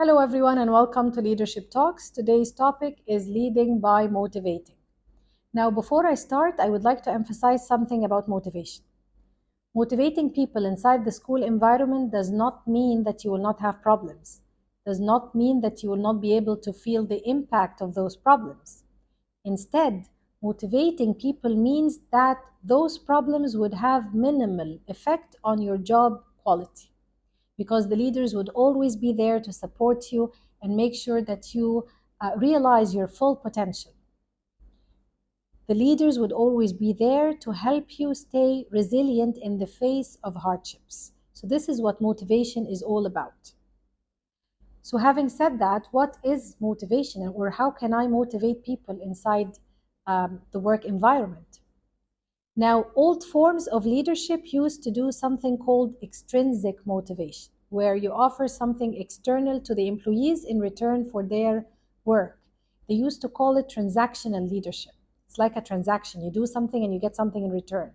Hello, everyone, and welcome to Leadership Talks. Today's topic is leading by motivating. Now, before I start, I would like to emphasize something about motivation. Motivating people inside the school environment does not mean that you will not have problems, does not mean that you will not be able to feel the impact of those problems. Instead, motivating people means that those problems would have minimal effect on your job quality because the leaders would always be there to support you and make sure that you realize your full potential. The leaders would always be there to help you stay resilient in the face of hardships. So, this is what motivation is all about. So, having said that, what is motivation, or how can I motivate people inside the work environment? Now, old forms of leadership used to do something called extrinsic motivation, where you offer something external to the employees in return for their work. They used to call it transactional leadership. It's like a transaction. You do something and you get something in return.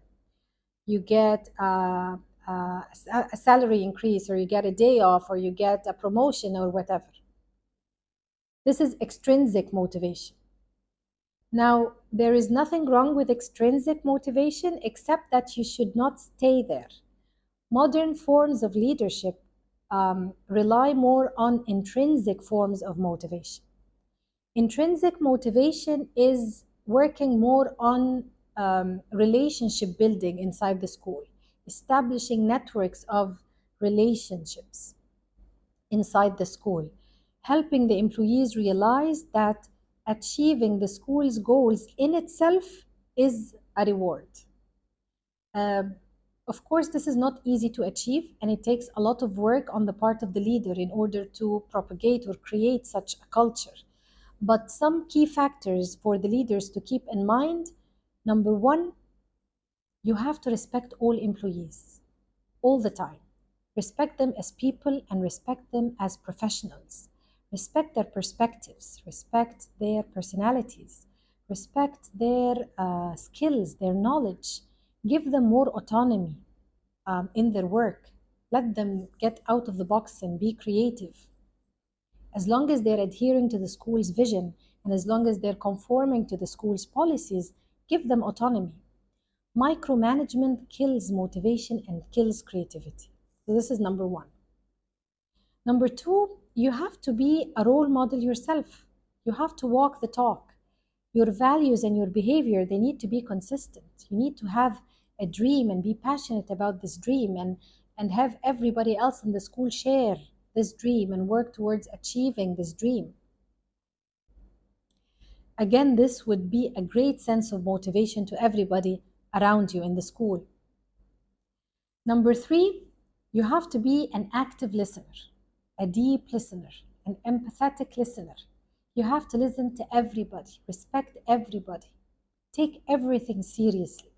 You get a salary increase, or you get a day off, or you get a promotion, or whatever. This is extrinsic motivation. Now, there is nothing wrong with extrinsic motivation except that you should not stay there. Modern forms of leadership rely more on intrinsic forms of motivation. Intrinsic motivation is working more on relationship building inside the school, establishing networks of relationships inside the school, helping the employees realize that achieving the school's goals in itself is a reward. Uh, of course, this is not easy to achieve, and it takes a lot of work on the part of the leader in order to propagate or create such a culture. But some key factors for the leaders to keep in mind: number one, you have to respect all employees all the time. Respect them as people and respect them as professionals. Respect their perspectives, respect their personalities, respect their skills, their knowledge. Give them more autonomy in their work. Let them get out of the box and be creative. As long as they're adhering to the school's vision and as long as they're conforming to the school's policies, give them autonomy. Micromanagement kills motivation and kills creativity. So this is number one. Number two, you have to be a role model yourself. You have to walk the talk. Your values and your behavior, they need to be consistent. You need to have a dream and be passionate about this dream, and have everybody else in the school share this dream and work towards achieving this dream. Again, this would be a great sense of motivation to everybody around you in the school. Number three, you have to be an active listener, a deep listener, an empathetic listener. You have to listen to everybody, respect everybody, take everything seriously.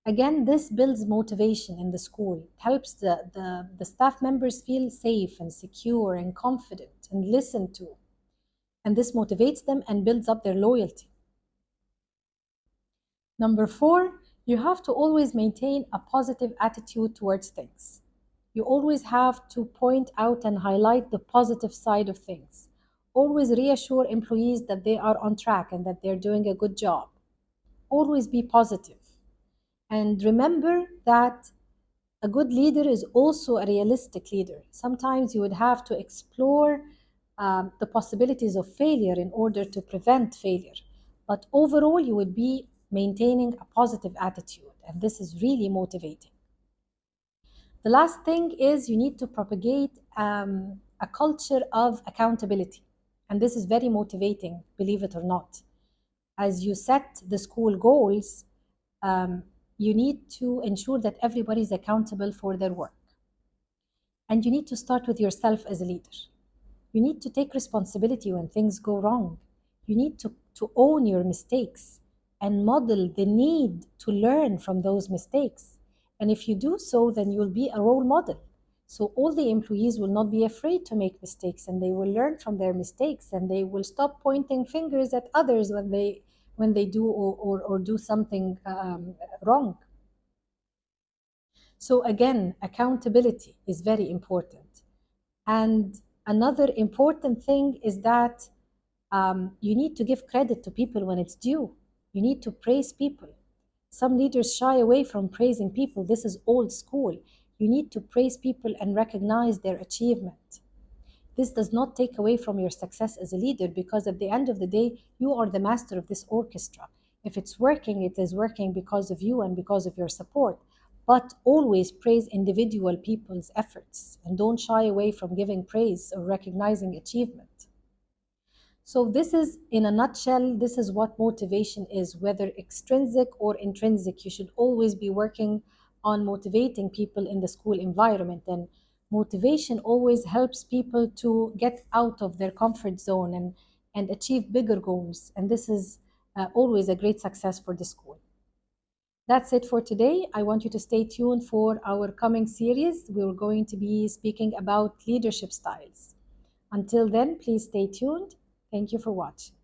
Again, this builds motivation in the school. It helps the staff members feel safe and secure and confident and listened to. And this motivates them and builds up their loyalty. Number four, you have to always maintain a positive attitude towards things. You always have to point out and highlight the positive side of things. Always reassure employees that they are on track and that they're doing a good job. Always be positive. And remember that a good leader is also a realistic leader. Sometimes you would have to explore the possibilities of failure in order to prevent failure. But overall, you would be maintaining a positive attitude, and this is really motivating. The last thing is you need to propagate a culture of accountability, and this is very motivating, believe it or not. As you set the school goals, you need to ensure that everybody is accountable for their work. And you need to start with yourself as a leader. You need to take responsibility when things go wrong. You need to own your mistakes and model the need to learn from those mistakes. And if you do so, then you'll be a role model. So all the employees will not be afraid to make mistakes, and they will learn from their mistakes, and they will stop pointing fingers at others when they do or do something wrong. So again, accountability is very important. And Another important thing is that you need to give credit to people when it's due. You need to praise people. Some leaders shy away from praising people. This is old school. You need to praise people and recognize their achievement. This does not take away from your success as a leader, because at the end of the day, you are the master of this orchestra. If it's working, it is working because of you and because of your support. But always praise individual people's efforts and don't shy away from giving praise or recognizing achievement. So, this is in a nutshell, this is what motivation is, whether extrinsic or intrinsic. You should always be working on motivating people in the school environment. And motivation always helps people to get out of their comfort zone and achieve bigger goals. And this is always a great success for the school. That's it for today. I want you to stay tuned for our coming series. We're going to be speaking about leadership styles. Until then, please stay tuned. Thank you for watching.